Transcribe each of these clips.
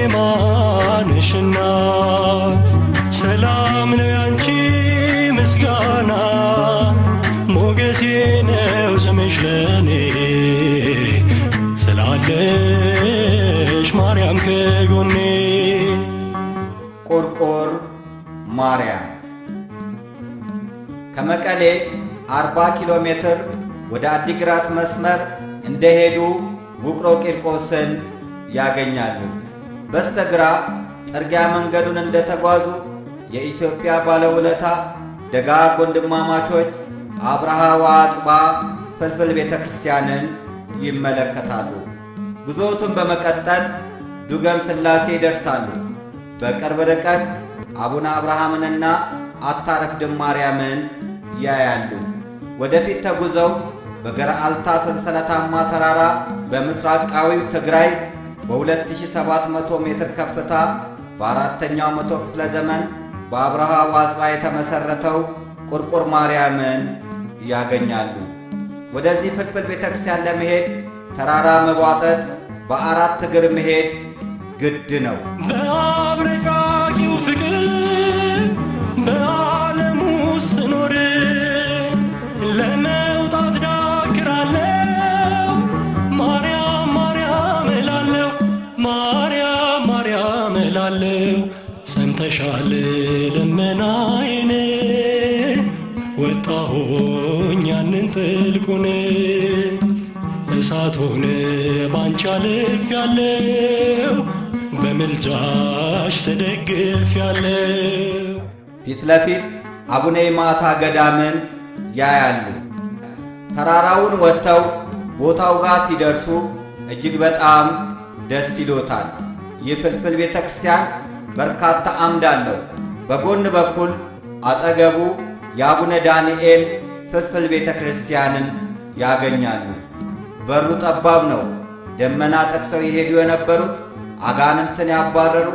ዜማንሽና ሰላም ነው ያንቺ ምስጋና ሞገሴ ነው ስምሽ ለኔ ስላለሽ ማርያም ከጎኔ። ቁርቁር ማርያም ከመቀሌ 40 ኪሎ ሜትር ወደ አዲግራት መስመር እንደሄዱ ውቅሮ ቂርቆስን ያገኛሉ። በስተግራ ጥርጊያ መንገዱን እንደተጓዙ የኢትዮጵያ ባለውለታ ደጋግ ወንድማማቾች አብርሃ ወአጽብሃ ፍልፍል ቤተ ክርስቲያንን ይመለከታሉ። ጉዞቱን በመቀጠል ዱገም ሥላሴ ይደርሳሉ። በቅርብ ርቀት አቡነ አብርሃምንና አታረፍድም ማርያምን ያያሉ። ወደፊት ተጉዘው በገረአልታ ሰንሰለታማ ተራራ በምስራቃዊው ትግራይ በ2700 ሜትር ከፍታ በአራተኛው መቶ ክፍለ ዘመን በአብርሃ ወአጽብሃ የተመሠረተው ቁርቁር ማርያምን ያገኛሉ። ወደዚህ ፍልፍል ቤተ ክርስቲያን ለመሄድ ተራራ መቧጠጥ፣ በአራት እግር መሄድ ግድ ነው። በአብረቃቂው ፍቅር በዓለሙ ስኖር ለመውጣት ዳክራለሁ ማርያም ማርያም እላለሁ ማርያም ማርያም እላለሁ። ሰምተሻል ልመናዬን ወጣሁኝ ያንን ጥልቁን እሳቱን ባንቺ አልፌያለሁ በምልጃሽ ተደግፌያለሁ። ፊት ለፊት አቡነ ይማታ ገዳምን ያያሉ። ተራራውን ወጥተው ቦታው ጋር ሲደርሱ እጅግ በጣም ደስ ይሎታል። ይህ ፍልፍል ቤተ ክርስቲያን በርካታ አምድ አለው። በጎን በኩል አጠገቡ የአቡነ ዳንኤል ፍልፍል ቤተ ክርስቲያንን ያገኛሉ። በሩ ጠባብ ነው። ደመና ጠቅሰው ይሄዱ የነበሩት አጋንንትን ያባረሩ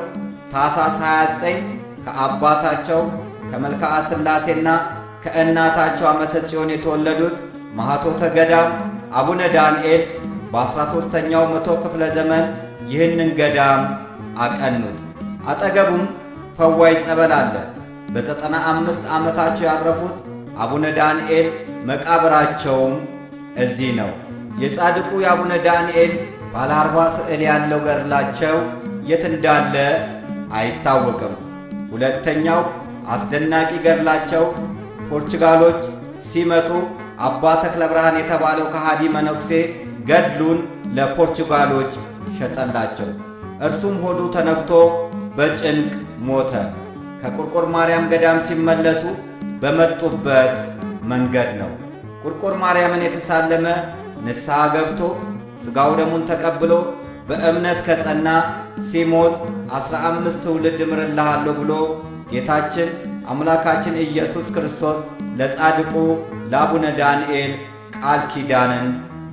ታኅሳስ 29 ከአባታቸው ከመልክዓ ሥላሴና ከእናታቸው ዓመተ ጽዮን የተወለዱት ማኅቶተ ገዳም አቡነ ዳንኤል በ13ኛው መቶ ክፍለ ዘመን ይህንን ገዳም አቀኑት። አጠገቡም ፈዋይ ጸበል አለ። በ95 ዓመታቸው ያረፉት አቡነ ዳንኤል መቃብራቸውም እዚህ ነው። የጻድቁ የአቡነ ዳንኤል ባለ 40 ስዕል ያለው ገድላቸው የት እንዳለ አይታወቅም። ሁለተኛው አስደናቂ ገድላቸው ፖርቹጋሎች ሲመጡ አባ ተክለ ብርሃን የተባለው ከሃዲ መነኩሴ ገድሉን ለፖርቹጋሎች ሸጠላቸው። እርሱም ሆዱ ተነፍቶ በጭንቅ ሞተ። ከቁርቁር ማርያም ገዳም ሲመለሱ በመጡበት መንገድ ነው። ቁርቁር ማርያምን የተሳለመ ንስሐ ገብቶ ሥጋው ደሙን ተቀብሎ በእምነት ከጸና ሲሞት 15 ትውልድ እምርልሃለሁ ብሎ ጌታችን አምላካችን ኢየሱስ ክርስቶስ ለጻድቁ ለአቡነ ዳንኤል ቃል ኪዳንን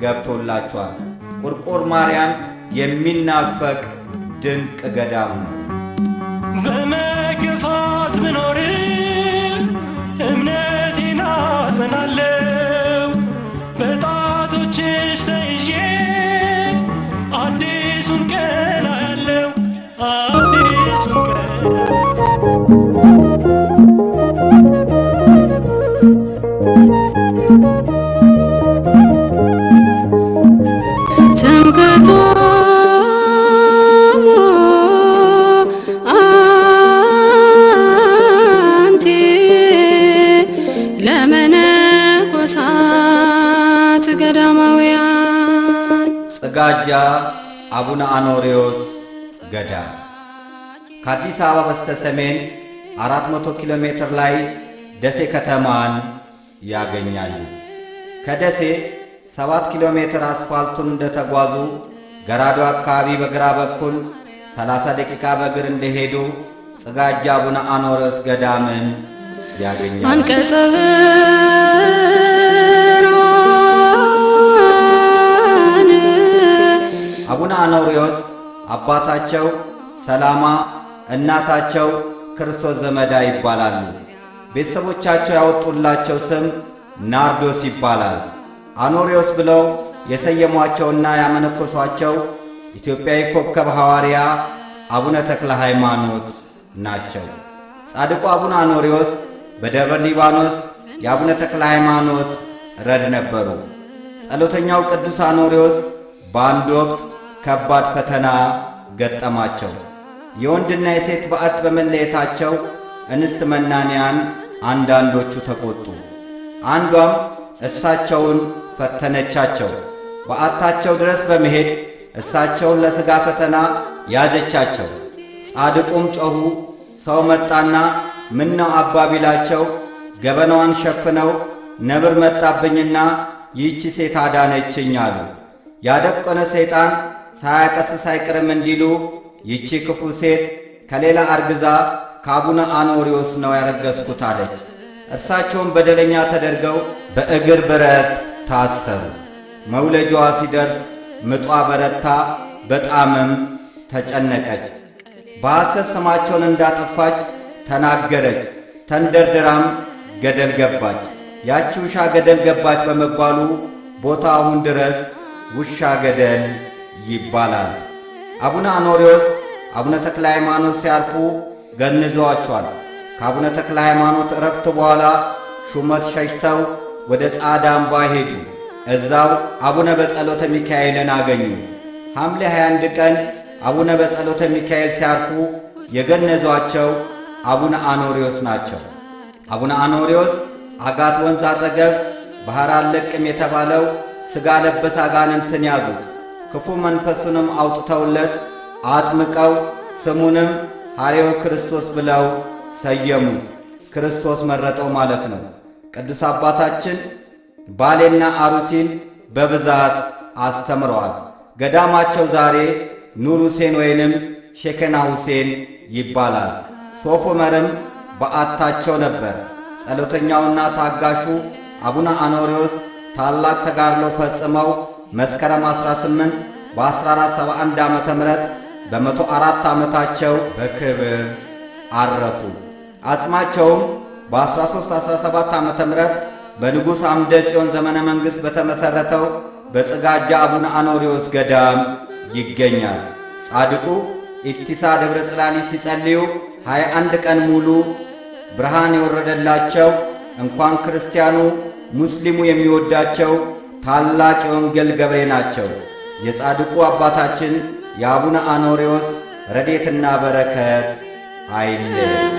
ገብቶላቸዋል። ቁርቁር ማርያም የሚናፈቅ ድንቅ ገዳም ነው። በመገፋት ብኖርም እምነቴን አጸናለሁ በጣቶችሽ ተይዤ አዲሱን ቀን አያለሁ አዲሱን ቀን ትምክህቱ አንቲ ለመነኮሳት ገዳማውያን። ጽጋጃ አቡነ አኖሬዎስ ገዳም ከአዲስ አበባ በስተ ሰሜን 400 ኪሎ ሜትር ላይ ደሴ ከተማን ያገኛሉ። ከደሴ 7 ኪሎ ሜትር አስፋልቱን እንደተጓዙ ገራዶ አካባቢ በግራ በኩል 30 ደቂቃ በእግር እንደሄዱ ጽጋጃ አቡነ አኖሬዎስ ገዳምን ያገኛሉ። አንቀጸ አቡነ አኖሬዎስ አባታቸው ሰላማ እናታቸው ክርስቶስ ዘመዳ ይባላሉ። ቤተሰቦቻቸው ያወጡላቸው ስም ናርዶስ ይባላል። አኖሬዎስ ብለው የሰየሟቸውና ያመነኮሷቸው ኢትዮጵያዊ ኮከብ ሐዋርያ አቡነ ተክለ ሃይማኖት ናቸው። ጻድቁ አቡነ አኖሪዎስ በደብረ ሊባኖስ የአቡነ ተክለ ሃይማኖት ረድ ነበሩ። ጸሎተኛው ቅዱስ አኖሪዎስ በአንድ ወቅት ከባድ ፈተና ገጠማቸው። የወንድና የሴት በዓት በመለየታቸው እንስት መናንያን አንዳንዶቹ ተቆጡ። አንዷም እሳቸውን ፈተነቻቸው። በዓታቸው ድረስ በመሄድ እሳቸውን ለሥጋ ፈተና ያዘቻቸው። ጻድቁም ጮኹ። ሰው መጣና ምነው አባ ቢላቸው ገበናዋን ሸፍነው ነብር መጣብኝና ይህች ሴት አዳነችኝ አሉ። ያደቆነ ሰይጣን ሳያቀስስ አይቀርም እንዲሉ ይህች ክፉ ሴት ከሌላ አርግዛ ከአቡነ አኖሪዎስ ነው ያረገዝኩት አለች። እርሳቸውም በደለኛ ተደርገው በእግር ብረት ታሰሩ። መውለጃዋ ሲደርስ ምጧ በረታ፣ በጣምም ተጨነቀች። በሐሰት ስማቸውን እንዳጠፋች ተናገረች። ተንደርድራም ገደል ገባች። ያቺ ውሻ ገደል ገባች በመባሉ ቦታ አሁን ድረስ ውሻ ገደል ይባላል። አቡነ አኖሪዎስ አቡነ ተክለ ሃይማኖት ሲያርፉ ገንዘዋቸዋል። ከአቡነ ተክለ ሃይማኖት ዕረፍት በኋላ ሹመት ሸሽተው ወደ ጻዕዳ አምባ ሄዱ። እዛው አቡነ በጸሎተ ሚካኤልን አገኙ። ሐምሌ 21 ቀን አቡነ በጸሎተ ሚካኤል ሲያርፉ የገነዟቸው አቡነ አኖሪዎስ ናቸው። አቡነ አኖሪዎስ አጋት ወንዝ አጠገብ ባሕር አለቅም የተባለው ሥጋ ለበስ አጋንንትን ያዙት። ክፉ መንፈሱንም አውጥተውለት አጥምቀው ስሙንም ሐሬው ክርስቶስ ብለው ሰየሙ። ክርስቶስ መረጠው ማለት ነው። ቅዱስ አባታችን ባሌና አሩሲን በብዛት አስተምረዋል። ገዳማቸው ዛሬ ኑር ሁሴን ወይንም ሼከና ሁሴን ይባላል። ሶፍ ዑመርም በዓታቸው ነበር። ጸሎተኛውና ታጋሹ አቡነ አኖሪዎስ ታላቅ ተጋድሎ ፈጽመው መስከረም 18 በ1471 ዓመተ ምህረት በ104 ዓመታቸው በክብር አረፉ። አጽማቸውም በ1317 ዓመተ ምህረት በንጉሥ አምደ ጽዮን ዘመነ መንግሥት በተመሠረተው በጽጋጃ አቡነ አኖሪዎስ ገዳም ይገኛል። ጻድቁ ኢቲሳ ደብረ ጽላሊ ሲጸልዩ 21 ቀን ሙሉ ብርሃን የወረደላቸው እንኳን ክርስቲያኑ ሙስሊሙ የሚወዳቸው ታላቅ የወንጌል ገብሬ ናቸው። የጻድቁ አባታችን የአቡነ አኖሪዎስ ረድኤትና በረከት አይለየን።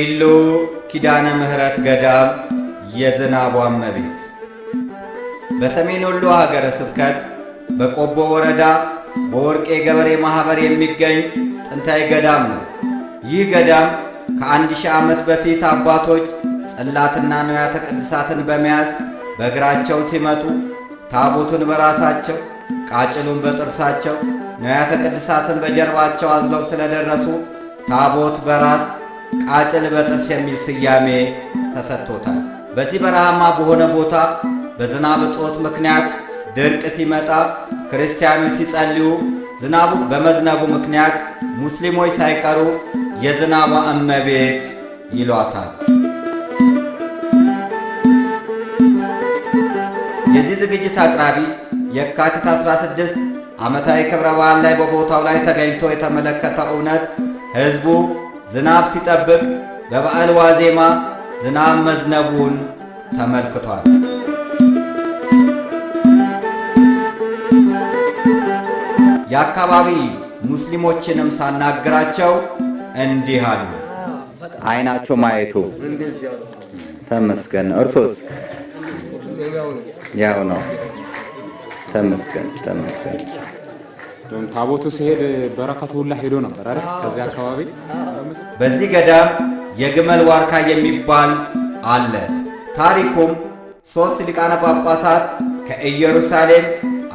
ኢሉ ኪዳነ ምሕረት ገዳም የዝናቧ እመቤት በሰሜን ወሎ ሀገረ ስብከት በቆቦ ወረዳ በወርቄ ገበሬ ማኅበር የሚገኝ ጥንታዊ ገዳም ነው። ይህ ገዳም ከ1000 ዓመት በፊት አባቶች ጽላትና ንዋያተ ቅድሳትን በመያዝ በእግራቸው ሲመጡ ታቦቱን በራሳቸው ቃጭሉን በጥርሳቸው ንዋያተ ቅድሳትን በጀርባቸው አዝለው ስለደረሱ ታቦት በራስ ቃጭል በጥርስ የሚል ስያሜ ተሰጥቶታል። በዚህ በረሃማ በሆነ ቦታ በዝናብ እጦት ምክንያት ድርቅ ሲመጣ ክርስቲያኖች ሲጸልዩ ዝናቡ በመዝነቡ ምክንያት ሙስሊሞች ሳይቀሩ የዝናቧ እመቤት ይሏታል። የዚህ ዝግጅት አቅራቢ የካቲት 16 ዓመታዊ ክብረ በዓል ላይ በቦታው ላይ ተገኝቶ የተመለከተው እውነት ሕዝቡ ዝናብ ሲጠብቅ በበዓል ዋዜማ ዝናብ መዝነቡን ተመልክቷል። የአካባቢ ሙስሊሞችንም ሳናግራቸው እንዲህ አሉ። አይናቸው ማየቱ ተመስገን። እርሶስ? ያው ነው። ተመስገን ተመስገን። ታቦቱ ሲሄድ በረከቱ ሁላ ሄዶ ነበር አይደል? ከዚህ አካባቢ በዚህ ገዳም የግመል ዋርካ የሚባል አለ። ታሪኩም ሦስት ሊቃነ ጳጳሳት ከኢየሩሳሌም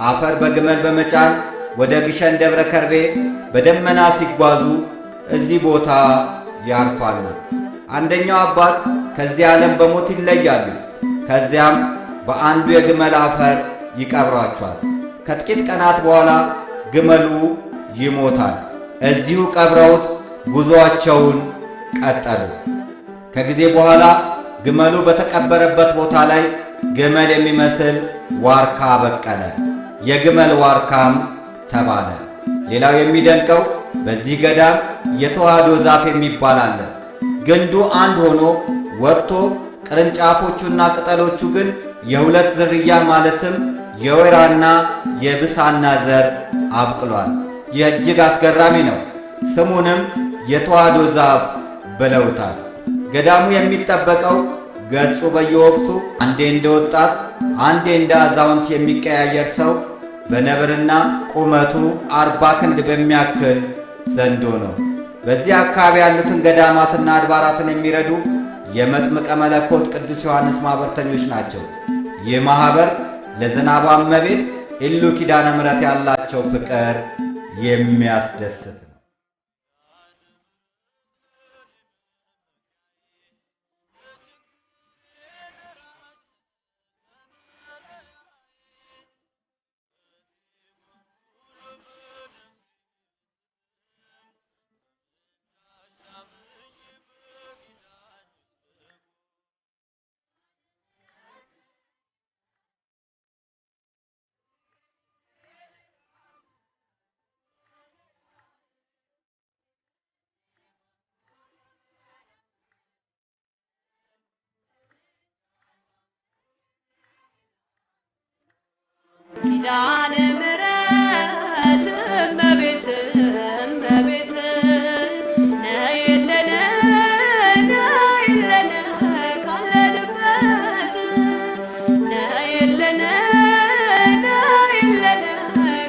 አፈር በግመል በመጫን ወደ ግሸን ደብረ ከርቤ በደመና ሲጓዙ እዚህ ቦታ ያርፋሉ። አንደኛው አባት ከዚህ ዓለም በሞት ይለያሉ። ከዚያም በአንዱ የግመል አፈር ይቀብሯቸዋል። ከጥቂት ቀናት በኋላ ግመሉ ይሞታል። እዚሁ ቀብረውት ጉዞአቸውን ቀጠሉ። ከጊዜ በኋላ ግመሉ በተቀበረበት ቦታ ላይ ግመል የሚመስል ዋርካ በቀለ። የግመል ዋርካም ተባለ። ሌላው የሚደንቀው በዚህ ገዳም የተዋህዶ ዛፍ የሚባል አለ። ግንዱ አንድ ሆኖ ወጥቶ ቅርንጫፎቹና ቅጠሎቹ ግን የሁለት ዝርያ ማለትም የወይራና የብሳና ዘር አብቅሏል። ይህ እጅግ አስገራሚ ነው። ስሙንም የተዋህዶ ዛፍ ብለውታል። ገዳሙ የሚጠበቀው ገጹ በየወቅቱ አንዴ እንደ ወጣት አንዴ እንደ አዛውንት የሚቀያየር ሰው በነብርና ቁመቱ 40 ክንድ በሚያክል ዘንዶ ነው። በዚህ አካባቢ ያሉትን ገዳማትና አድባራትን የሚረዱ የመጥምቀ መለኮት ቅዱስ ዮሐንስ ማኅበርተኞች ናቸው። ይህ ማኅበር ለዝናቧ እመቤት ኢሉ ኪዳነ ምሕረት ያላቸው ፍቅር የሚያስደስት ነው። ኪዳነ ምሕረት እመቤት እመቤት ነይልን ነይልን ካለንበት ነይልን ነይልን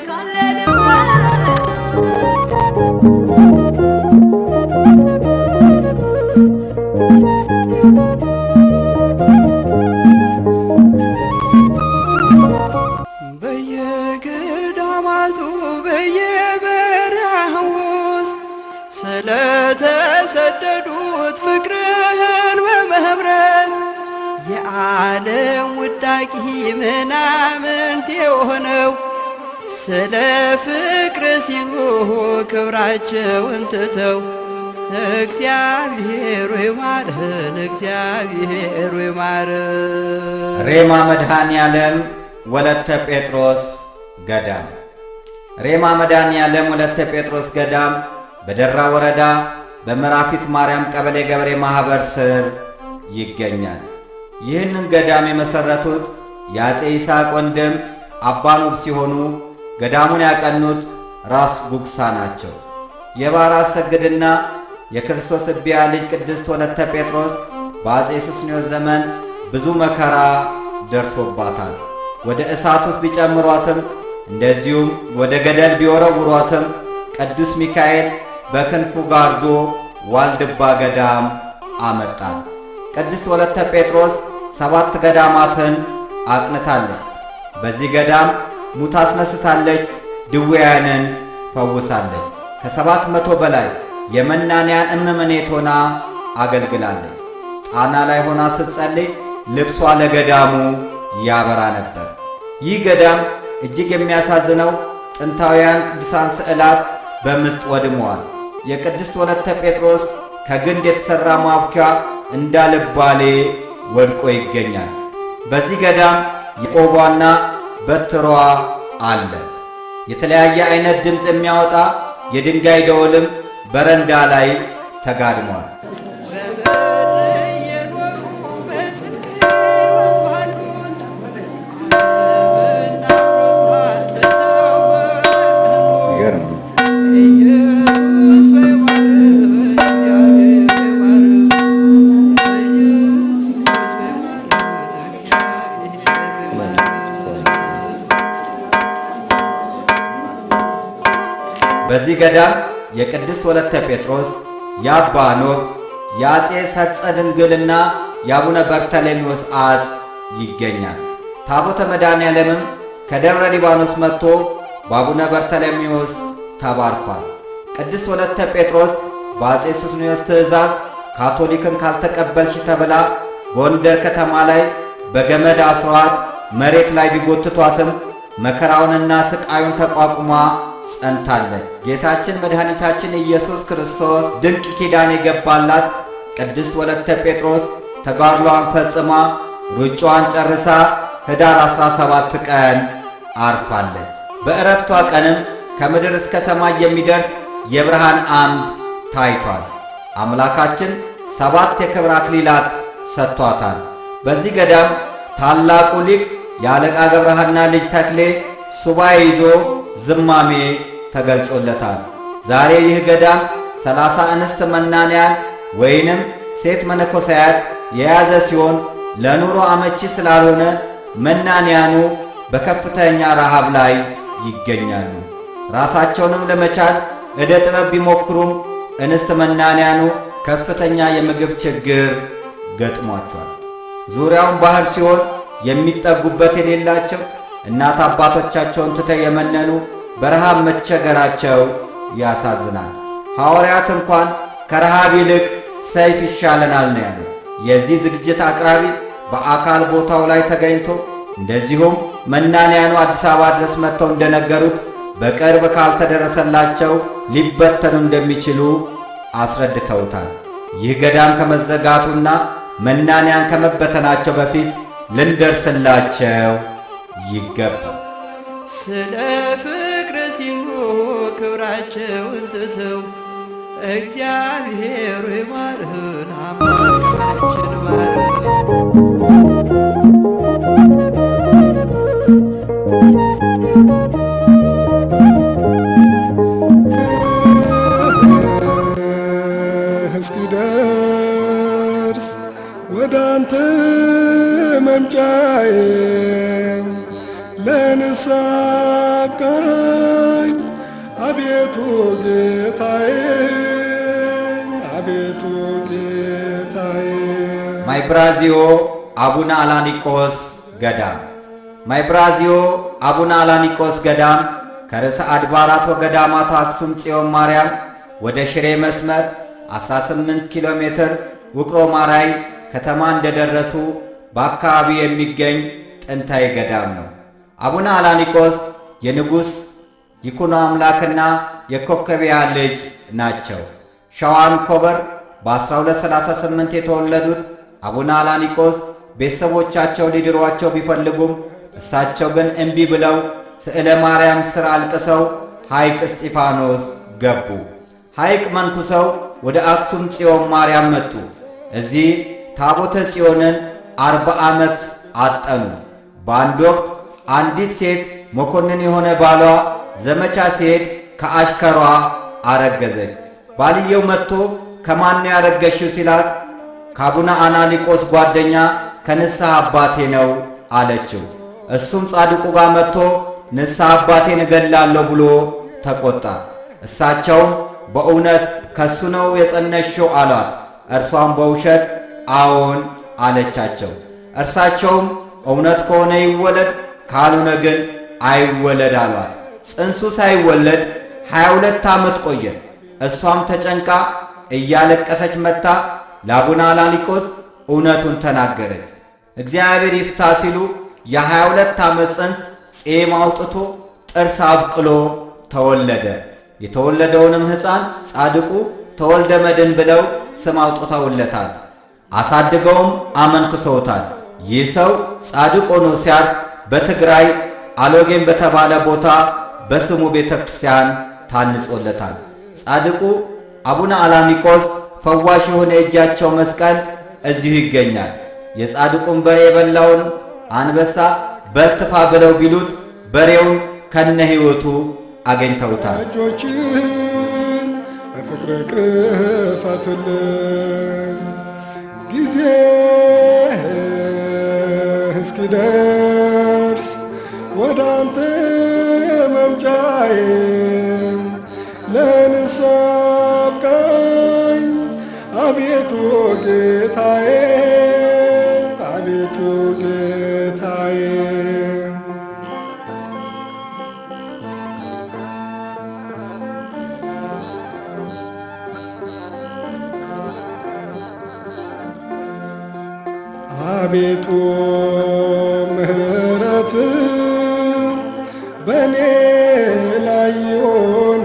ካለንበት በየገዳማቱ በየበረሃ ውስጥ ስለተሰደዱት ፍቅርህን በመብረት የዓለም ውዳቂ ምናምንት የሆነው ስለ ፍቅር ሲሉ ክብራቸውን ትተው እግዚአብሔር ሆይ ማረን፣ እግዚአብሔር ሆይ ማረን። ሬማ መድኃኔዓለም ወለተ ጴጥሮስ ገዳም። ሬማ መድኃኔዓለም ወለተ ጴጥሮስ ገዳም በደራ ወረዳ በምዕራፊት ማርያም ቀበሌ ገበሬ ማኅበር ስር ይገኛል። ይህንን ገዳም የመሠረቱት የአፄ ይስሐቅ ወንድም አባ ኖብ ሲሆኑ ገዳሙን ያቀኑት ራስ ጉግሳ ናቸው። የባሕር አሰግድና የክርስቶስ እቢያ ልጅ ቅድስት ወለተ ጴጥሮስ በአፄ ሱስንዮስ ዘመን ብዙ መከራ ደርሶባታል። ወደ እሳት ውስጥ ቢጨምሯትም እንደዚሁም ወደ ገደል ቢወረውሯትም ቅዱስ ሚካኤል በክንፉ ጋርዶ ዋልድባ ገዳም አመጣት። ቅድስት ወለተ ጴጥሮስ 7 ገዳማትን አቅንታለች። በዚህ ገዳም ሙት አስነስታለች፣ ድውያንን ፈውሳለች። ከ700 በላይ የመናንያን እመምኔት ሆና አገልግላለች። ጣና ላይ ሆና ስትጸልይ ልብሷ ለገዳሙ ያበራ ነበር። ይህ ገዳም እጅግ የሚያሳዝነው ጥንታውያን ቅዱሳን ስዕላት በምስጥ ወድመዋል። የቅድስት ወለተ ጴጥሮስ ከግንድ የተሠራ ማቡኪያ እንዳልባሌ ወድቆ ይገኛል። በዚህ ገዳም የቆቧና በትሯ አለ። የተለያየ አይነት ድምፅ የሚያወጣ የድንጋይ ደወልም በረንዳ ላይ ተጋድሟል። በዚህ ገዳም የቅድስት ወለተ ጴጥሮስ፣ የአባ ኖብ፣ የአፄ ሰርፀ ድንግልና የአቡነ በርተሌሜዎስ አጽ ይገኛል። ታቦተ መድኃኔዓለምም ከደብረ ሊባኖስ መጥቶ በአቡነ በርተሎሜዎስ ተባርኳል። ቅድስት ወለተ ጴጥሮስ በአፄ ሱስንዮስ ትእዛዝ ካቶሊክን ካልተቀበልሽ ተብላ ጎንደር ከተማ ላይ በገመድ አስሯት መሬት ላይ ቢጎትቷትም መከራውንና ስቃዩን ተቋቁማ ጸንታለች። ጌታችን መድኃኒታችን ኢየሱስ ክርስቶስ ድንቅ ኪዳን የገባላት ቅድስት ወለተ ጴጥሮስ ተጋድሏን ፈጽማ ሩጫዋን ጨርሳ ኅዳር 17 ቀን አርፋለች። በዕረፍቷ ቀንም ከምድር እስከ ሰማይ የሚደርስ የብርሃን አምድ ታይቷል። አምላካችን 7 የክብር አክሊላት ሰጥቷታል። በዚህ ገዳም ታላቁ ሊቅ የአለቃ ገብረሐና ልጅ ተክሌ ሱባኤ ይዞ ዝማሜ ተገልጾለታል። ዛሬ ይህ ገዳም 30 እንስት መናንያን ወይንም ሴት መነኮሳያት የያዘ ሲሆን ለኑሮ አመቺ ስላልሆነ መናንያኑ በከፍተኛ ረሃብ ላይ ይገኛሉ። ራሳቸውንም ለመቻል ዕደ ጥበብ ቢሞክሩም እንስት መናንያኑ ከፍተኛ የምግብ ችግር ገጥሟቸዋል። ዙሪያውን ባህር ሲሆን የሚጠጉበት የሌላቸው እናት አባቶቻቸውን ትተው የመነኑ በረሃብ መቸገራቸው ያሳዝናል። ሐዋርያት እንኳን ከረሃብ ይልቅ ሰይፍ ይሻለናል ነው ያሉት። የዚህ ዝግጅት አቅራቢ በአካል ቦታው ላይ ተገኝቶ እንደዚሁም መናንያኑ አዲስ አበባ ድረስ መጥተው እንደነገሩት በቅርብ ካልተደረሰላቸው ሊበተኑ እንደሚችሉ አስረድተውታል። ይህ ገዳም ከመዘጋቱና መናንያን ከመበተናቸው በፊት ልንደርስላቸው ይገባል። ስለ ፍቅር ሲሉ ክብራቸውን ትተው እግዚአብሔር ይማርህን አምላካችን እስኪደርስ ወደ አንተ መምጫዬ ለንስሐ አብቃኝ አቤቱ ጌታዬ አቤቱ ጌታዬ። ማይብራዚዮ አቡነ አላኒቆስ ገዳም። ማይብራዚዮ አቡነ አላኒቆስ ገዳም ከርዕሰ አድባራት ወገዳማት አክሱም ጽዮን ማርያም ወደ ሽሬ መስመር 18 ኪሎ ሜትር ውቅሮ ማራይ ከተማ እንደደረሱ በአካባቢ የሚገኝ ጥንታዊ ገዳም ነው። አቡነ አላኒቆስ የንጉሥ ይኩኖ አምላክና የኮከቢያ ልጅ ናቸው። ሸዋን ኮበር በ1238 የተወለዱት አቡነ አላኒቆስ ቤተሰቦቻቸው ሊድሯቸው ቢፈልጉም እሳቸው ግን እምቢ ብለው ስዕለ ማርያም ሥር አልቅሰው ሐይቅ እስጢፋኖስ ገቡ። ሐይቅ መንኩሰው ወደ አክሱም ጽዮን ማርያም መጡ። እዚህ ታቦተ ጽዮንን 40 ዓመት አጠኑ። በአንድ ወቅት አንዲት ሴት መኮንን የሆነ ባሏ ዘመቻ ሲሄድ ከአሽከሯ አረገዘች። ባልየው መጥቶ ከማን ነው ያረገሽው ሲላት ከአቡነ አናሊቆስ ጓደኛ ከንስሐ አባቴ ነው አለችው። እሱም ጻድቁ ጋር መጥቶ ንስሐ አባቴን እገላለሁ ብሎ ተቆጣ። እሳቸውም በእውነት ከሱ ነው የጸነሽው አሏት። እርሷም በውሸት አዎን አለቻቸው። እርሳቸውም እውነት ከሆነ ይወለድ ካልሆነ ግን አይወለድ አሏት። ጽንሱ ሳይወለድ 22 ዓመት ቆየ። እሷም ተጨንቃ እያለቀሰች መጥታ ለአቡነ አላኒቆስ እውነቱን ተናገረች። እግዚአብሔር ይፍታ ሲሉ የ22 ዓመት ጽንስ ጺም አውጥቶ ጥርስ አብቅሎ ተወለደ። የተወለደውንም ሕፃን ጻድቁ ተወልደ መድን ብለው ስም አውጥተውለታል። አሳድገውም አመንክሰውታል። ይህ ሰው ጻድቅ ሆኖ ሲያርፍ በትግራይ አሎጌን በተባለ ቦታ በስሙ ቤተ ክርስቲያን ታንጾለታል። ጻድቁ አቡነ አላኒቆስ ፈዋሽ የሆነ የእጃቸው መስቀል እዚሁ ይገኛል። የጻድቁን በሬ የበላውን አንበሳ በልትፋ ብለው ቢሉት በሬውን ከነ ሕይወቱ አገኝተውታል። እጆችን በፍቅር ክፈትልን ጊዜ እስኪደርስ ወደ አንተ መምጫዬ ለንስሐ አብቃኝ አቤቱ ጌታዬ አቤቱ ጌታዬ አቤቱ ምሕረት በኔ ላይ ይሆን።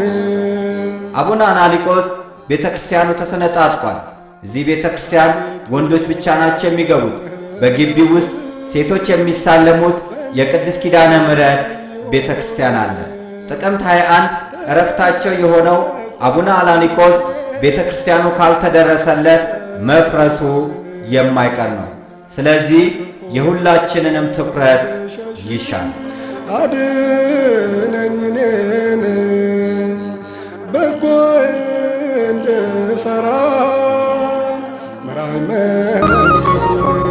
አቡነ አናሊቆስ ቤተ ክርስቲያኑ ተሰነጣጥቋል። እዚህ ቤተ ክርስቲያን ወንዶች ብቻ ናቸው የሚገቡት። በግቢው ውስጥ ሴቶች የሚሳለሙት የቅድስት ኪዳነ ምሕረት ቤተ ክርስቲያን አለ። ጥቅምት 21 ዕረፍታቸው የሆነው አቡነ አናሊቆስ ቤተ ክርስቲያኑ ካልተደረሰለት መፍረሱ የማይቀር ነው። ስለዚህ የሁላችንንም ትኩረት ይሻል። አድነኝ እኔን በጎ እንድሠራ ምራኝ መንገዱን።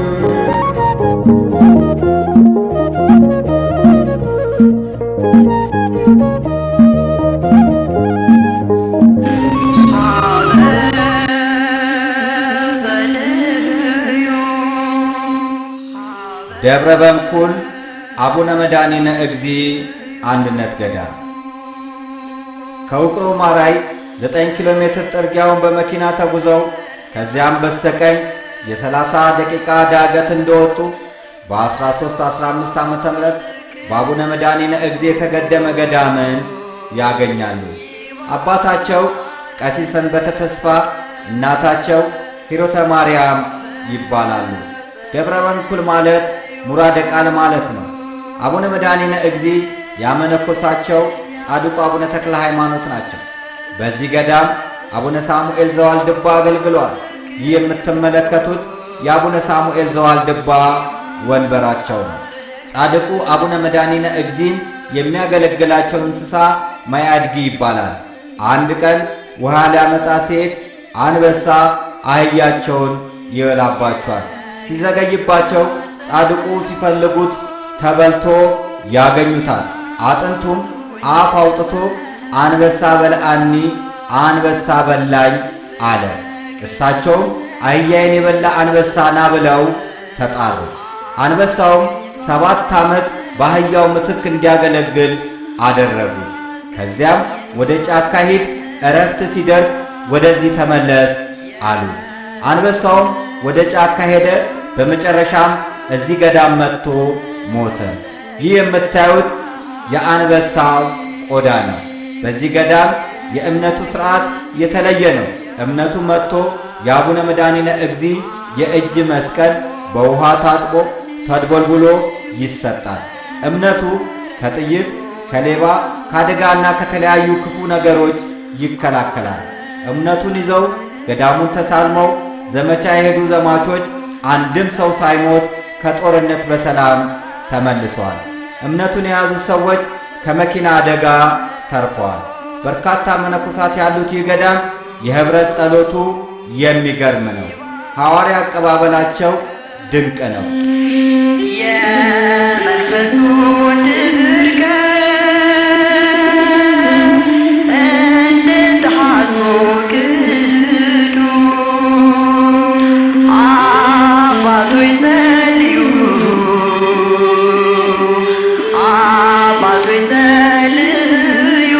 ደብረ በምኩል አቡነ መድኃኒነ እግዚእ አንድነት ገዳም ከውቅሮ ማራይ 9 ኪሎ ሜትር ጥርጊያውን በመኪና ተጉዘው ከዚያም በስተቀኝ የ30 ደቂቃ ዳገት እንደወጡ በ1315 ዓመተ ምህረት በአቡነ መድኃኒነ እግዚእ የተገደመ ገዳምን ያገኛሉ። አባታቸው ቀሲስ ሰንበተ ተስፋ፣ እናታቸው ሂሮተ ማርያም ይባላሉ። ደብረ በምኩል ማለት ሙራደ ቃል ማለት ነው። አቡነ መድኃኒነ እግዚእ ያመነኮሳቸው ጻድቁ አቡነ ተክለ ሃይማኖት ናቸው። በዚህ ገዳም አቡነ ሳሙኤል ዘዋልድባ አገልግሏል። ይህ የምትመለከቱት የአቡነ ሳሙኤል ዘዋልድባ ወንበራቸው ነው። ጻድቁ አቡነ መድኃኒነ እግዚእን የሚያገለግላቸው እንስሳ ማያድጊ ይባላል። አንድ ቀን ውሃ ሊያመጣ ሲሄድ አንበሳ አህያቸውን ይበላባቸዋል። ሲዘገይባቸው ጻድቁ ሲፈልጉት ተበልቶ ያገኙታል። አጥንቱም አፍ አውጥቶ አንበሳ በልዓኒ አንበሳ በላኝ አለ። እሳቸውም አህያዬን የበላ አንበሳ ና ብለው ተጣሩ። አንበሳውም 7 ዓመት በአህያው ምትክ እንዲያገለግል አደረጉ። ከዚያም ወደ ጫካ ሂድ፣ እረፍት ሲደርስ ወደዚህ ተመለስ አሉ። አንበሳውም ወደ ጫካ ሄደ። በመጨረሻም እዚህ ገዳም መጥቶ ሞተ። ይህ የምታዩት የአንበሳው ቆዳ ነው። በዚህ ገዳም የእምነቱ ሥርዓት የተለየ ነው። እምነቱ መጥቶ የአቡነ መድኃኒነ እግዚእ የእጅ መስቀል በውሃ ታጥቦ ተድቦልቡሎ ይሰጣል። እምነቱ ከጥይት፣ ከሌባ፣ ከአደጋና ከተለያዩ ክፉ ነገሮች ይከላከላል። እምነቱን ይዘው ገዳሙን ተሳልመው ዘመቻ የሄዱ ዘማቾች አንድም ሰው ሳይሞት ከጦርነት በሰላም ተመልሰዋል። እምነቱን የያዙ ሰዎች ከመኪና አደጋ ተርፈዋል። በርካታ መነኮሳት ያሉት ይህ ገዳም የኅብረት ጸሎቱ የሚገርም ነው። ሐዋርያ አቀባበላቸው ድንቅ ነው። የመንፈሱ ድርቀት እንድትሐሱ ቅዱ አባቶች ጸልዩ አባቶች ጸልዩ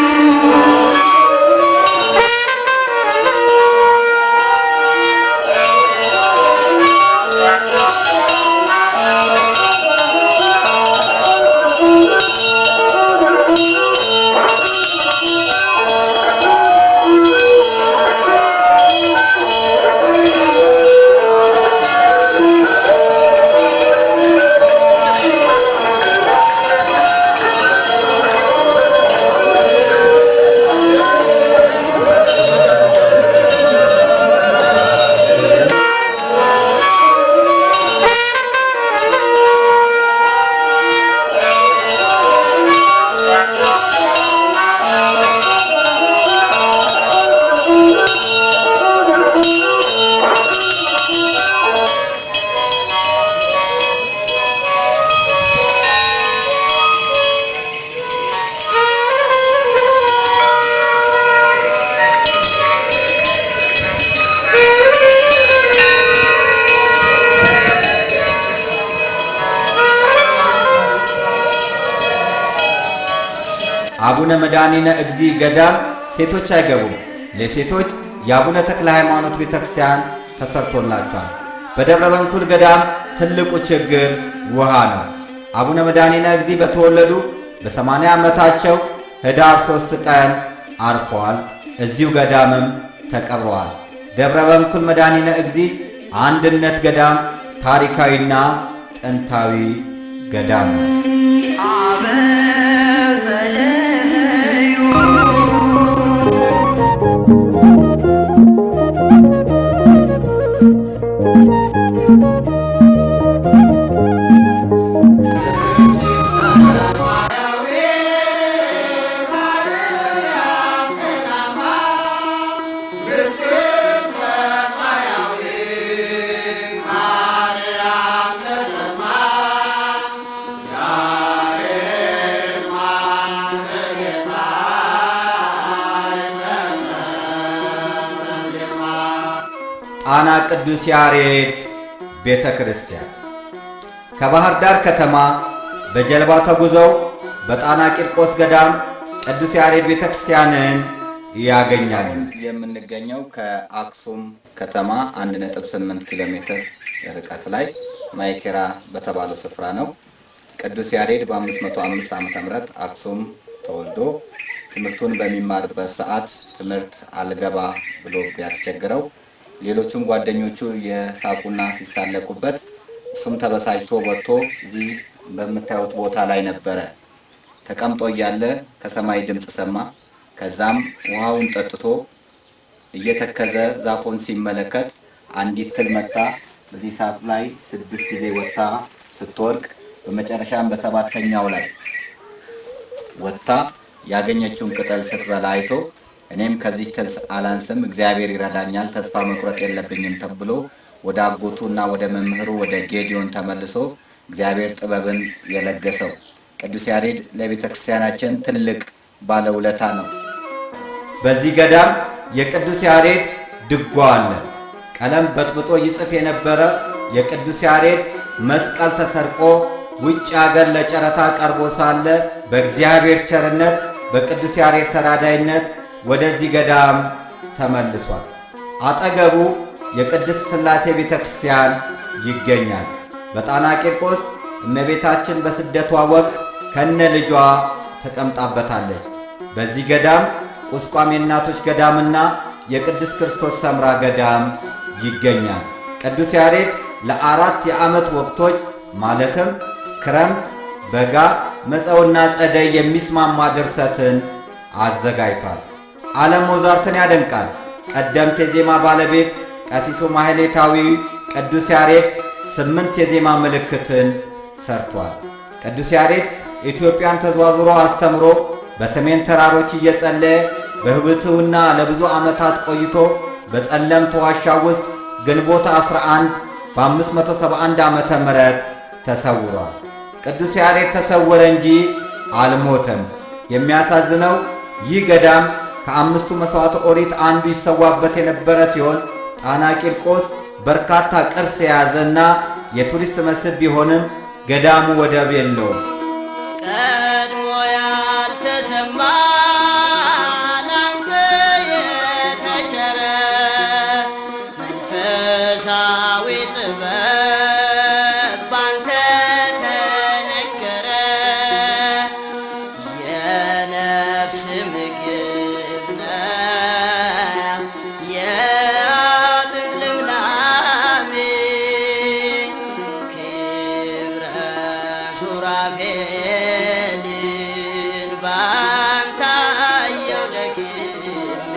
አቡነ መድኃኒነ እግዚእ ገዳም ሴቶች አይገቡም። ለሴቶች የአቡነ ተክለ ሃይማኖት ቤተክርስቲያን ተሰርቶላቸዋል። በደብረ መንኩል ገዳም ትልቁ ችግር ውሃ ነው። አቡነ መድኃኒነ እግዚእ በተወለዱ በ80 ዓመታቸው ኅዳር 3 ቀን አርፈዋል። እዚሁ ገዳምም ተቀብረዋል። ደብረ መንኩል መድኃኒነ እግዚእ አንድነት ገዳም ታሪካዊና ጥንታዊ ገዳም ነው። ጣና ቅዱስ ያሬድ ቤተ ክርስቲያን ከባህር ዳር ከተማ በጀልባ ተጉዘው በጣና ቂርቆስ ገዳም ቅዱስ ያሬድ ቤተ ክርስቲያንን ያገኛሉ። የምንገኘው ከአክሱም ከተማ 1.8 ኪሎ ሜትር ርቀት ላይ ማይኬራ በተባለው ስፍራ ነው። ቅዱስ ያሬድ በ505 ዓ.ም አክሱም ተወልዶ ትምህርቱን በሚማርበት ሰዓት ትምህርት አልገባ ብሎ ቢያስቸግረው ሌሎቹም ጓደኞቹ የሳቁና ሲሳለቁበት እሱም ተበሳጭቶ ወጥቶ እዚህ በምታዩት ቦታ ላይ ነበረ ተቀምጦ እያለ ከሰማይ ድምፅ ሰማ። ከዛም ውሃውን ጠጥቶ እየተከዘ ዛፉን ሲመለከት አንዲት ትል መጣ። በዚህ ዛፍ ላይ 6 ጊዜ ወጣ ስትወርቅ በመጨረሻም በሰባተኛው ላይ ወጣ ያገኘችውን ቅጠል ስትበላ አይቶ እኔም ከዚህ ትል አላንስም፣ እግዚአብሔር ይረዳኛል፣ ተስፋ መቁረጥ የለብኝም ተብሎ ወደ አጎቱና ወደ መምህሩ ወደ ጌዲዮን ተመልሶ እግዚአብሔር ጥበብን የለገሰው ቅዱስ ያሬድ ለቤተ ክርስቲያናችን ትልቅ ባለውለታ ነው። በዚህ ገዳም የቅዱስ ያሬድ ድጓ አለ። ቀለም በጥብጦ ይጽፍ የነበረ የቅዱስ ያሬድ መስቀል ተሰርቆ ውጭ ሀገር ለጨረታ ቀርቦ ሳለ በእግዚአብሔር ቸርነት በቅዱስ ያሬድ ተራዳይነት ወደዚህ ገዳም ተመልሷል። አጠገቡ የቅድስት ሥላሴ ቤተ ክርስቲያን ይገኛል። በጣና ቂርቆስ እመቤታችን በስደቷ ወቅት ከነ ልጇ ተቀምጣበታለች። በዚህ ገዳም ቁስቋም የእናቶች ገዳምና የቅድስት ክርስቶስ ሰምራ ገዳም ይገኛል። ቅዱስ ያሬድ ለ4 የዓመት ወቅቶች ማለትም ክረምት፣ በጋ፣ መጸውና ጸደይ የሚስማማ ድርሰትን አዘጋጅቷል። ዓለም ሞዛርትን ያደንቃል። ቀደምት የዜማ ባለቤት ቀሲሱ ማህሌታዊ ቅዱስ ያሬድ 8 የዜማ ምልክትን ሰርቷል። ቅዱስ ያሬድ ኢትዮጵያን ተዟዙሮ አስተምሮ በሰሜን ተራሮች እየጸለየ በህብቱና ለብዙ ዓመታት ቆይቶ በጸለምት ዋሻ ውስጥ ግንቦት 11 በ571 ዓመተ ምህረት ተሰውሯል። ቅዱስ ያሬድ ተሰወረ እንጂ አልሞተም። የሚያሳዝነው ይህ ገዳም ከ5ቱ መስዋዕተ ኦሪት አንዱ ይሰዋበት የነበረ ሲሆን ጣና ቂርቆስ በርካታ ቅርስ የያዘና የቱሪስት መስህብ ቢሆንም ገዳሙ ወደብ የለውም። ቀድሞ ያልተሰማ ላንተ የተቸረ መንፈሳዊ ጥበብ ባንተ ተነገረ። የነፍስ ምግብ ነው የአጥንት ልምላሜ ክብረ ሱራፌልን ባንተ አየሁ ደግሜ።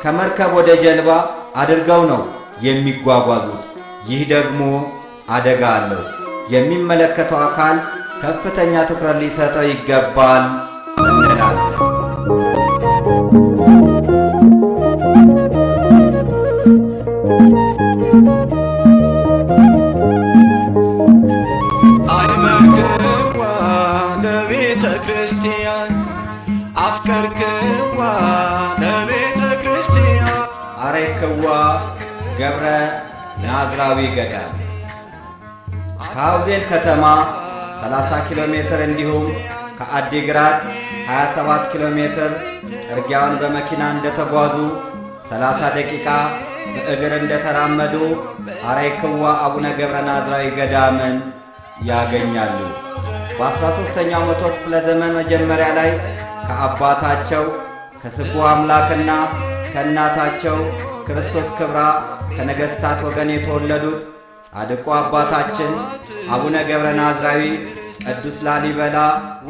ከመርከብ ወደ ጀልባ አድርገው ነው የሚጓጓዙት። ይህ ደግሞ አደጋ አለው። የሚመለከተው አካል ከፍተኛ ትኩረት ሊሰጠው ይገባል እንላለን። አይመርክዋ ለቤተ ክርስቲያን አፍቀርክዋ ለቤተ ክርስቲያን አሬክዋ ገብረ ናዝራዊ ገዳም ከሐውዜን ከተማ 30 ኪሎ ሜትር እንዲሁም ከአዲግራት 27 ኪሎ ሜትር ጥርጊያውን በመኪና እንደተጓዙ 30 ደቂቃ በእግር እንደተራመዱ አሬክዋ አቡነ ገብረ ናዝራዊ ገዳምን ያገኛሉ። በ13ኛው መቶ ክፍለ ዘመን መጀመሪያ ላይ ከአባታቸው ከስጉ አምላክና ከእናታቸው ክርስቶስ ክብራ ከነገሥታት ወገን የተወለዱት ጻድቁ አባታችን አቡነ ገብረ ናዝራዊ ቅዱስ ላሊበላ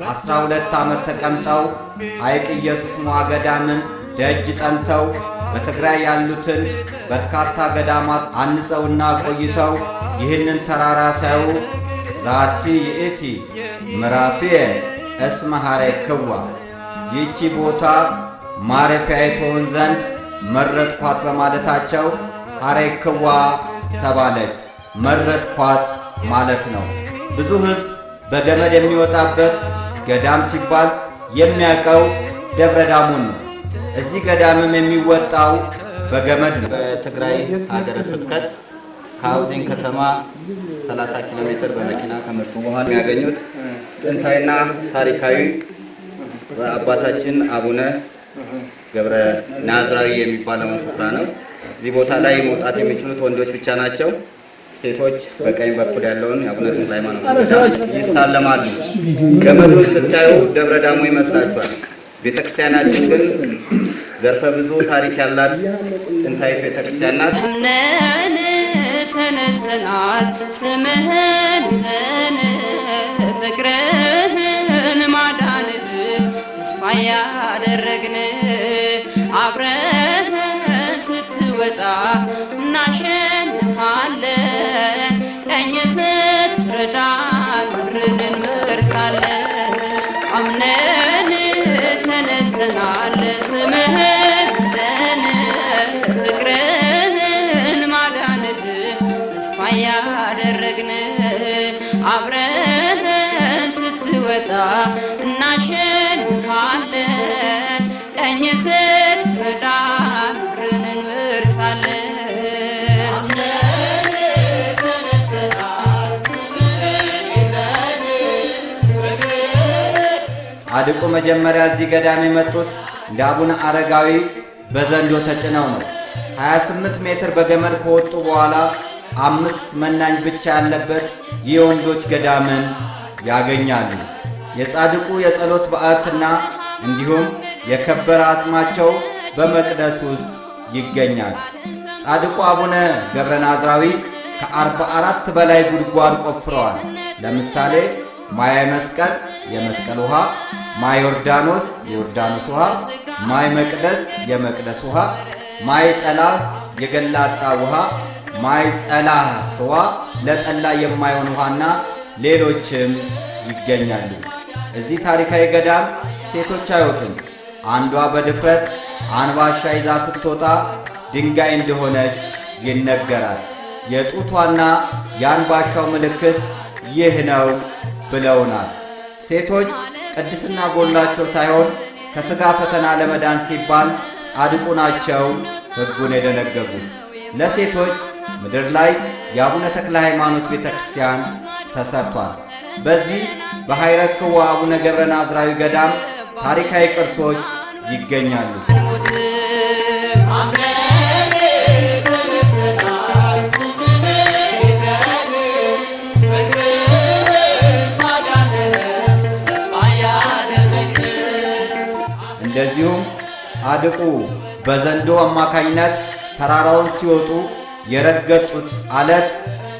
12 ዓመት ተቀምጠው ሐይቅ ኢየሱስ ሞዐ ገዳምን ደጅ ጠንተው በትግራይ ያሉትን በርካታ ገዳማት አንጸውና ቆይተው ይህንን ተራራ ሳዩ ዛቲ ይእቲ ምዕራፍየ እስመ ሐሬክዋ ይህቺ ቦታ ማረፊያዬ ትሆን ዘንድ መረጥኳት በማለታቸው ሐሬክዋ ተባለች። መረጥኳት ማለት ነው። ብዙ ሕዝብ በገመድ የሚወጣበት ገዳም ሲባል የሚያውቀው ደብረ ዳሞን ነው። እዚህ ገዳምም የሚወጣው በገመድ ነው። በትግራይ ሀገረ ስብከት ከሐውዜን ከተማ 30 ኪሎ ሜትር በመኪና ከመጡ በኋላ የሚያገኙት ጥንታዊና ታሪካዊ በአባታችን አቡነ ገብረ ናዝራዊ የሚባለውን ስፍራ ነው። እዚህ ቦታ ላይ መውጣት የሚችሉት ወንዶች ብቻ ናቸው። ሴቶች በቀኝ በኩል ያለውን የአቡነ ተክለ ሃይማኖት ይሳለማሉ። ገመዱን ስታዩ ደብረ ዳሞ ይመስላችኋል። ቤተክርስቲያናችን ግን ዘርፈ ብዙ ታሪክ ያላት ጥንታዊት ቤተክርስቲያን ናት። አምነን ተነስተናል ስምህን ይዘን ፍቅርህን ማዳንህን ተስፋ ያደረግን አብረህን ስትወጣ እናሸንፋለን ቀኝ ስትረዳን ምድርን እንወርሳለን። አምነን ተነስተናል ስምህን ይዘን ፍቅርህን ማዳንህን ተስፋ ያደረግን አብረህን ስትወጣ እናሸንፋለን ቀኝ ስትረዳን ምድርን እንወርሳለን። ጻድቁ መጀመሪያ እዚህ ገዳም የመጡት እንደ አቡነ አረጋዊ በዘንዶ ተጭነው ነው። 28 ሜትር በገመድ ከወጡ በኋላ 5 መናኝ ብቻ ያለበት የወንዶች ገዳምን ያገኛሉ። የጻድቁ የጸሎት በዓትና እንዲሁም የከበረ አጽማቸው በመቅደስ ውስጥ ይገኛል። ጻድቁ አቡነ ገብረ ናዝራዊ ከ44 በላይ ጉድጓድ ቆፍረዋል። ለምሳሌ ማየ መስቀል የመስቀል ውሃ፣ ማይ ዮርዳኖስ የዮርዳኖስ ውሃ፣ ማይ መቅደስ የመቅደስ ውሃ፣ ማይ ጠላ የገላጣ ውሃ፣ ማይ ጸላህ ውሃ ለጠላ የማይሆን ውሃና ሌሎችም ይገኛሉ። እዚህ ታሪካዊ ገዳም ሴቶች አይወጡም። አንዷ በድፍረት አንባሻ ይዛ ስትወጣ ድንጋይ እንደሆነች ይነገራል። የጡቷና የአንባሻው ምልክት ይህ ነው ብለውናል። ሴቶች ቅድስና ጎላቸው ሳይሆን ከሥጋ ፈተና ለመዳን ሲባል ጻድቁ ናቸው ሕጉን የደነገጉ። ለሴቶች ምድር ላይ የአቡነ ተክለ ሃይማኖት ቤተ ክርስቲያን ተሰርቷል። በዚህ በሐይረክዋ አቡነ ገብረ ናዝራዊ ገዳም ታሪካዊ ቅርሶች ይገኛሉ። እንደዚሁም ጻድቁ በዘንዶ አማካኝነት ተራራውን ሲወጡ የረገጡት አለት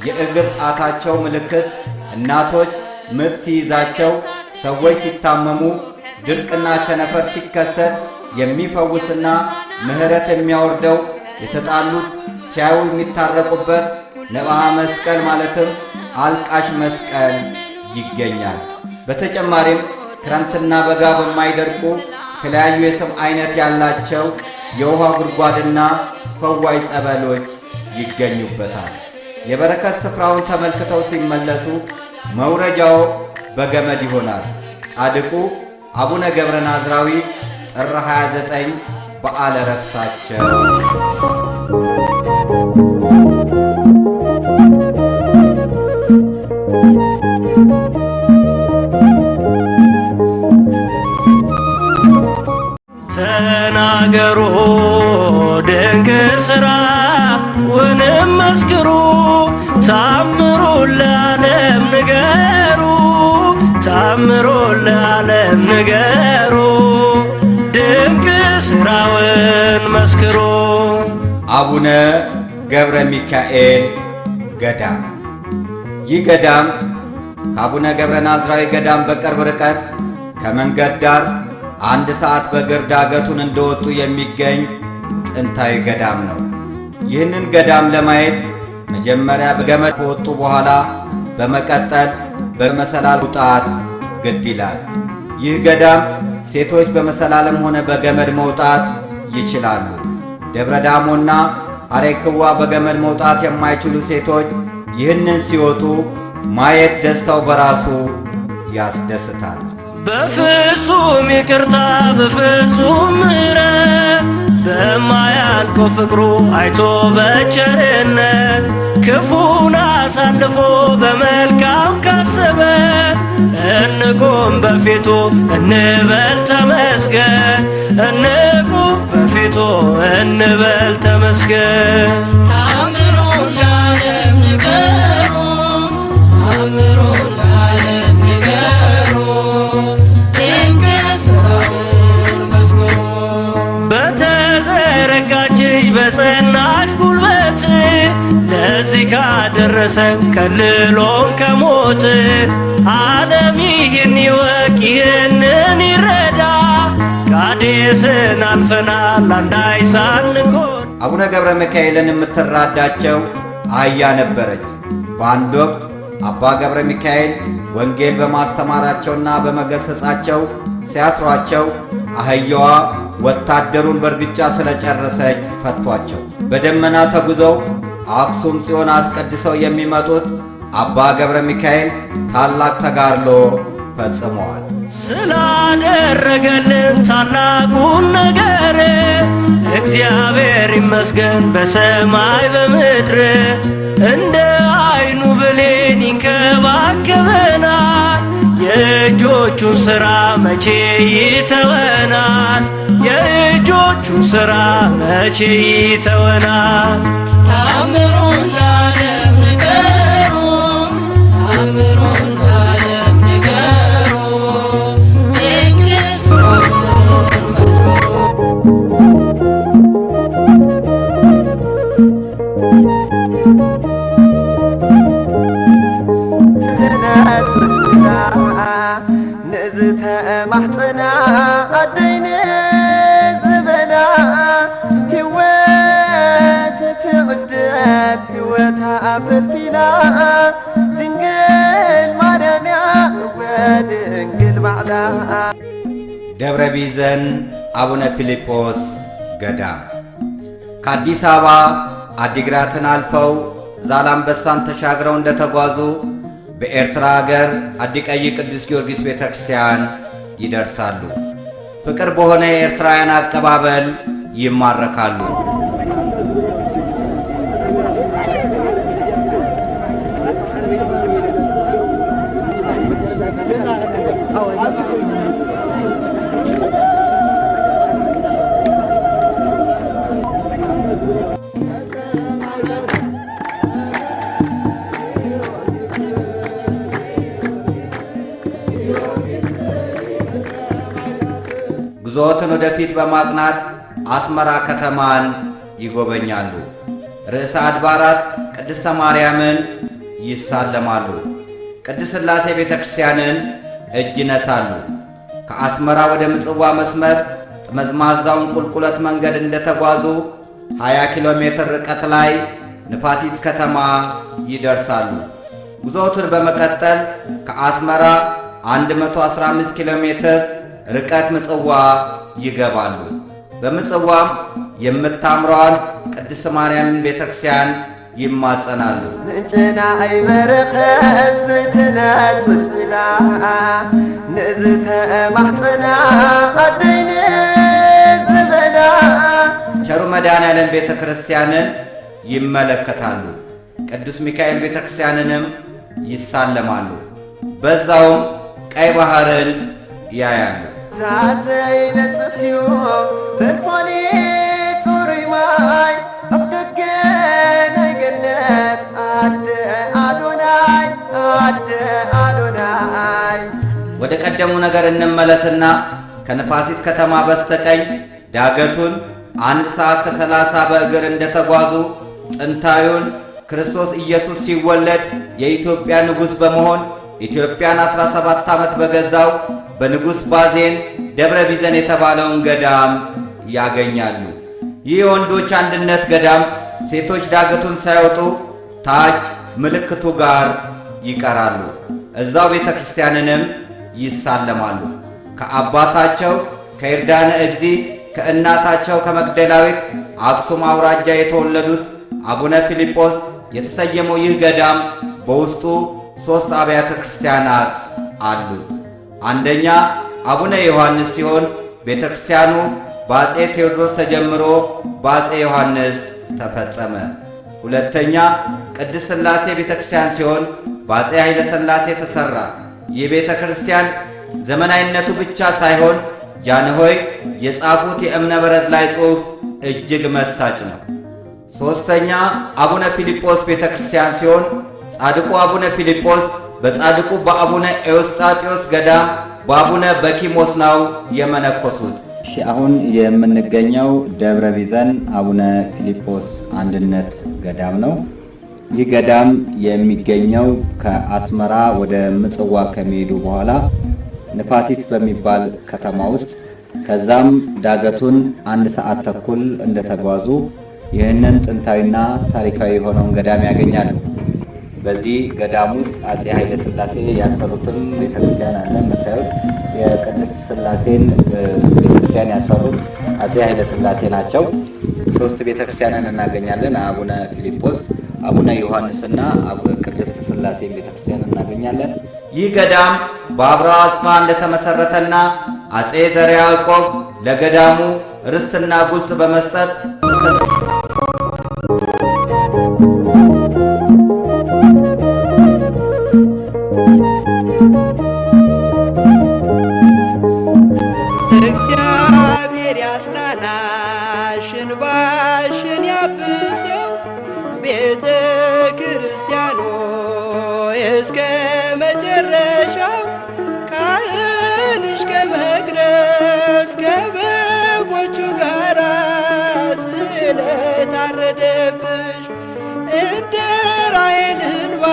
የእግር ጣታቸው ምልክት፣ እናቶች ምጥ ሲይዛቸው፣ ሰዎች ሲታመሙ፣ ድርቅና ቸነፈር ሲከሰት የሚፈውስና ምሕረት የሚያወርደው የተጣሉት ሲያዩ የሚታረቁበት ነብአ መስቀል ማለትም አልቃሽ መስቀል ይገኛል። በተጨማሪም ክረምትና በጋ በማይደርቁ የተለያዩ የስም አይነት ያላቸው የውሃ ጉድጓድና ፈዋይ ጸበሎች ይገኙበታል። የበረከት ስፍራውን ተመልክተው ሲመለሱ መውረጃው በገመድ ይሆናል። ጻድቁ አቡነ ገብረ ናዝራዊ ጥር 29 በዓለ ዕረፍታቸው። ተናገሩ ድንቅ ሥራውንም መስክሩ፣ ታምሩን ለዓለም ንገሩ፣ ታምሩን ለዓለም ንገሩ፣ ድንቅ ሥራውን መስክሩ። አቡነ ገብረ ሚካኤል ገዳም። ይህ ገዳም ከአቡነ ገብረ ናዝራዊ ገዳም በቅርብ ርቀት ከመንገድ ዳር 1 ሰዓት በእግር ዳገቱን እንደወጡ የሚገኝ ጥንታዊ ገዳም ነው። ይህንን ገዳም ለማየት መጀመሪያ በገመድ ከወጡ በኋላ በመቀጠል በመሰላል ውጣት ግድ ይላል። ይህ ገዳም ሴቶች በመሰላልም ሆነ በገመድ መውጣት ይችላሉ። ደብረ ዳሞና አሬክዋ በገመድ መውጣት የማይችሉ ሴቶች ይህንን ሲወጡ ማየት ደስታው በራሱ ያስደስታል። በፍጹም ይቅርታ በፍጹም ምሕረት በማያልቀው ፍቅሩ አይቶ በቸርነት ክፉን አሳልፎ በመልካም ካሰበን እንቁም በፊቱ እንበል ተመስገን፣ እንቁም በፊቱ እንበል ተመስገን። ታምሩን ለዓለም ንገሩ፣ ታምሩን ለዓለም ንገሩ፣ ድንቅ ሥራውን መስክሩ። በተዘረጋች እጅ በጸናች ጉልበት ለዚህ ካደረሰን ከልሎን ከሞት ዓለም ይህን ይወቅ ይህንን ይረዳ፣ ቃዴስን አልፈናል አንዳይ ሳንጎድ። አቡነ ገብረ ሚካኤልን የምትራዳቸው አህያ ነበረች። በአንድ ወቅት አባ ገብረ ሚካኤል ወንጌል በማስተማራቸውና በመገሰጻቸው ሲያስሯቸው አህያዋ ወታደሩን በእርግጫ ስለጨረሰች ፈቷቸው። በደመና ተጉዘው አክሱም ጽዮን አስቀድሰው የሚመጡት አባ ገብረ ሚካኤል ታላቅ ተጋድሎ ፈጽመዋል። ስላደረገልን ታላቁን ነገር እግዚአብሔር ይመስገን በሰማይ በምድር። እንደ አይኑ ብሌን ይንከባከበናል፣ የእጆቹን ሥራ መቼ ይተወናል፣ የእጆቹን ሥራ መቼ ይተወናል። ታምሩን ለዓለም ንገሩ፣ ታምሩን ለዓለም ንገሩ፣ ድንቅ ሥራውን መስክሩ። ንእዝተ ማሕፀና ኣደይነ ዝበላ ሕይወት ትዕደት ሕይወታ ኣፈልፊላ ድንግል ማርያምያ ወድንግል ባዕላ። ደብረ ቢዘን አቡነ ፊልጶስ ገዳም ከአዲስ አበባ አዲግራትን አልፈው ዛላምበሳን ተሻግረው እንደተጓዙ በኤርትራ አገር አዲቀይ ቅዱስ ጊዮርጊስ ቤተ ክርስቲያን ይደርሳሉ። ፍቅር በሆነ የኤርትራውያን አቀባበል ይማረካሉ። ጉዞትን ወደፊት በማቅናት አስመራ ከተማን ይጎበኛሉ። ርዕሰ አድባራት ቅድስተ ማርያምን ይሳለማሉ። ቅድስት ሥላሴ ቤተ ክርስቲያንን እጅ ይነሳሉ። ከአስመራ ወደ ምጽዋ መስመር ጠመዝማዛውን ቁልቁለት መንገድ እንደተጓዙ 20 ኪሎ ሜትር ርቀት ላይ ንፋሲት ከተማ ይደርሳሉ። ጉዞትን በመቀጠል ከአስመራ 115 ኪሎ ሜትር ርቀት ምጽዋ ይገባሉ። በምጽዋም የምታምረዋን ቅድስት ማርያምን ቤተክርስቲያን ይማጸናሉ። ምንጭና አይበረኸት ዘይትነጽፍላ ንእዝተ ማሕፀና አደይን ዝበላ ቸሩ መድኃኔዓለም ቤተ ክርስቲያንን ይመለከታሉ። ቅዱስ ሚካኤል ቤተ ክርስቲያንንም ይሳለማሉ። በዛውም ቀይ ባህርን ያያሉ። ዛዘይነ ጽፍዮ በልፎኔ ቱሪማይ አፍደገ ናይገነት አደ አዶናይ አደ አዶናይ። ወደ ቀደሙ ነገር እንመለስና ከነፋሲት ከተማ በስተቀኝ ዳገቱን 1 ሰዓት ከ30 በእግር እንደተጓዙ ጥንታዩን ክርስቶስ ኢየሱስ ሲወለድ የኢትዮጵያ ንጉሥ በመሆን ኢትዮጵያን 17 ዓመት በገዛው በንጉሥ ባዜን ደብረ ቢዘን የተባለውን ገዳም ያገኛሉ። ይህ የወንዶች አንድነት ገዳም ሴቶች ዳገቱን ሳይወጡ ታች ምልክቱ ጋር ይቀራሉ። እዛው ቤተ ክርስቲያንንም ይሳለማሉ። ከአባታቸው ከይርዳነ እግዚ ከእናታቸው ከመግደላዊት አክሱም አውራጃ የተወለዱት አቡነ ፊልጶስ የተሰየመው ይህ ገዳም በውስጡ 3 አብያተ ክርስቲያናት አሉ። አንደኛ አቡነ ዮሐንስ ሲሆን ቤተ ክርስቲያኑ በአፄ ቴዎድሮስ ተጀምሮ በአፄ ዮሐንስ ተፈጸመ። ሁለተኛ ቅድስት ሥላሴ ቤተ ክርስቲያን ሲሆን በአፄ ኃይለ ሥላሴ ተሠራ። ይህ ቤተ ክርስቲያን ዘመናዊነቱ ብቻ ሳይሆን ጃንሆይ የጻፉት የእብነ በረድ ላይ ጽሑፍ እጅግ መሳጭ ነው። ሦስተኛ አቡነ ፊልጶስ ቤተ ክርስቲያን ሲሆን ጻድቁ አቡነ ፊልጶስ በጻድቁ በአቡነ ኤዎስጣቴዎስ ገዳም በአቡነ በኪሞስ ነው የመነኮሱት። አሁን የምንገኘው ደብረ ቢዘን አቡነ ፊልጶስ አንድነት ገዳም ነው። ይህ ገዳም የሚገኘው ከአስመራ ወደ ምጽዋ ከሚሄዱ በኋላ ንፋሲት በሚባል ከተማ ውስጥ፣ ከዛም ዳገቱን 1 ሰዓት ተኩል እንደተጓዙ ይህንን ጥንታዊና ታሪካዊ የሆነውን ገዳም ያገኛሉ። በዚህ ገዳም ውስጥ አፄ ኃይለ ሥላሴ ያሰሩትን ቤተክርስቲያን አለ። የምታዩት የቅድስት ሥላሴን ቤተክርስቲያን ያሰሩት አፄ ኃይለ ሥላሴ ናቸው። 3 ቤተክርስቲያንን እናገኛለን። አቡነ ፊልጶስ፣ አቡነ ዮሐንስና ቅድስት ሥላሴ ቤተክርስቲያን እናገኛለን። ይህ ገዳም በአብርሃ አጽብሃ እንደተመሰረተና አፄ ዘርዓ ያዕቆብ ለገዳሙ ርስትና ጉልት በመስጠት እግዚአብሔር ያጽናናሽ እንባሽን ያብሰው ቤተ ክርስቲያኖ እስከ መጨረሻው ካህንሽ ከመቅደስ ከበጎቹ ጋራ ስለታረደብሽ እንደ ራሔል እንባ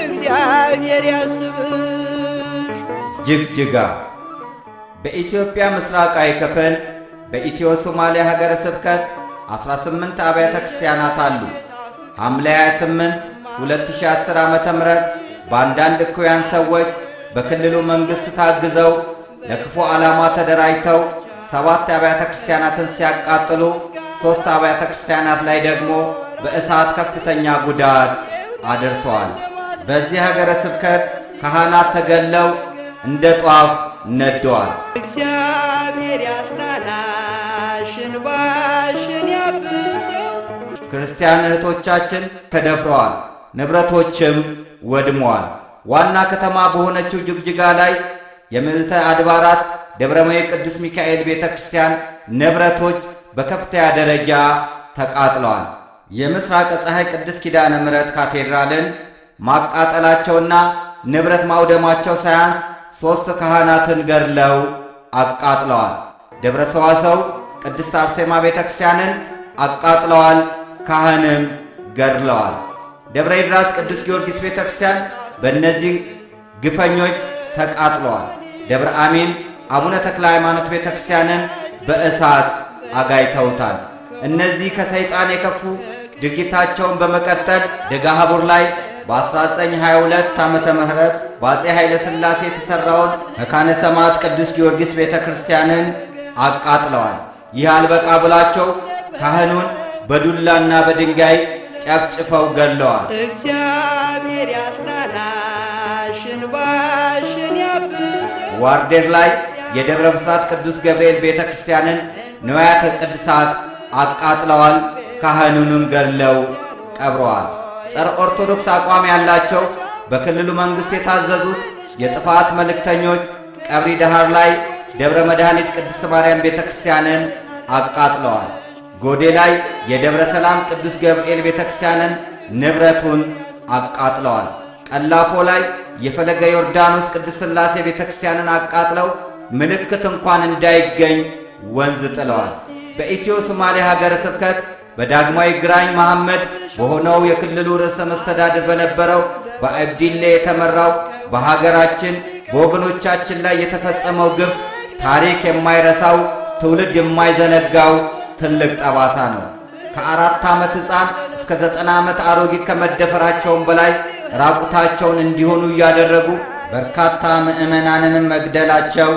እግዚአብሔር ያስብሽ። ጅግጅጋ በኢትዮጵያ ምስራቃዊ ክፍል በኢትዮ ሶማሊያ ሀገረ ስብከት 18 አብያተ ክርስቲያናት አሉ። ሐምሌ 28 2010 ዓ.ም በአንዳንድ እኩያን ሰዎች በክልሉ መንግሥት ታግዘው ለክፉ ዓላማ ተደራጅተው 7 አብያተ ክርስቲያናትን ሲያቃጥሉ 3 አብያተ ክርስቲያናት ላይ ደግሞ በእሳት ከፍተኛ ጉዳት አድርሰዋል። በዚህ ሀገረ ስብከት ካህናት ተገለው እንደ ጧፍ ነደዋል። እግዚአብሔር ያጽናናሽ እንባሽን ያብሰው። ክርስቲያን እህቶቻችን ተደፍረዋል፣ ንብረቶችም ወድመዋል። ዋና ከተማ በሆነችው ጅግጅጋ ላይ የምልዕተ አድባራት ደብረመዊ ቅዱስ ሚካኤል ቤተ ክርስቲያን ንብረቶች በከፍተኛ ደረጃ ተቃጥለዋል። የምስራቅ ፀሐይ ቅድስት ኪዳነ ምሕረት ካቴድራልን ማቃጠላቸውና ንብረት ማውደማቸው ሳያንስ 3 ካህናትን ገድለው አቃጥለዋል። ደብረ ሰዋሰው ቅድስት አርሴማ ቤተ ክርስቲያንን አቃጥለዋል፣ ካህንም ገድለዋል። ደብረ ይድራስ ቅዱስ ጊዮርጊስ ቤተ ክርስቲያን በእነዚህ ግፈኞች ተቃጥለዋል። ደብረ አሚን አቡነ ተክለ ሃይማኖት ቤተ ክርስቲያንን በእሳት አጋይተውታል። እነዚህ ከሰይጣን የከፉ ድርጊታቸውን በመቀጠል ደጋሃቡር ላይ በ1922 ዓመተ ምህረት በአፄ ኃይለ ሥላሴ የተሠራውን መካነ ሰማዕት ቅዱስ ጊዮርጊስ ቤተ ክርስቲያንን አቃጥለዋል። ይህ አልበቃ ብላቸው ካህኑን በዱላና በድንጋይ ጨፍጭፈው ገለዋል። እግዚአብሔር ያጽናናሽ እንባሽን ያብሰው። ዋርዴር ላይ የደብረ ብስራት ቅዱስ ገብርኤል ቤተ ክርስቲያንን ንዋያተ ቅድሳት አቃጥለዋል። ካህኑንም ገድለው ቀብረዋል። ጸረ ኦርቶዶክስ አቋም ያላቸው በክልሉ መንግሥት የታዘዙት የጥፋት መልእክተኞች ቀብሪ ዳሃር ላይ ደብረ መድኃኒት ቅድስት ማርያም ቤተ ክርስቲያንን አቃጥለዋል። ጎዴ ላይ የደብረ ሰላም ቅዱስ ገብርኤል ቤተ ክርስቲያንን ንብረቱን አቃጥለዋል። ቀላፎ ላይ የፈለገ ዮርዳኖስ ቅድስት ሥላሴ ቤተ ክርስቲያንን አቃጥለው ምልክት እንኳን እንዳይገኝ ወንዝ ጥለዋል። በኢትዮ ሶማሌ ሀገረ ስብከት በዳግማዊ ግራኝ መሐመድ በሆነው የክልሉ ርዕሰ መስተዳድር በነበረው በአብዲሌ የተመራው በሀገራችን በወገኖቻችን ላይ የተፈጸመው ግፍ ታሪክ የማይረሳው ትውልድ የማይዘነጋው ትልቅ ጠባሳ ነው። ከ4 ዓመት ሕፃን እስከ 90 ዓመት አሮጊት ከመደፈራቸውም በላይ ራቁታቸውን እንዲሆኑ እያደረጉ በርካታ ምዕመናንንም መግደላቸው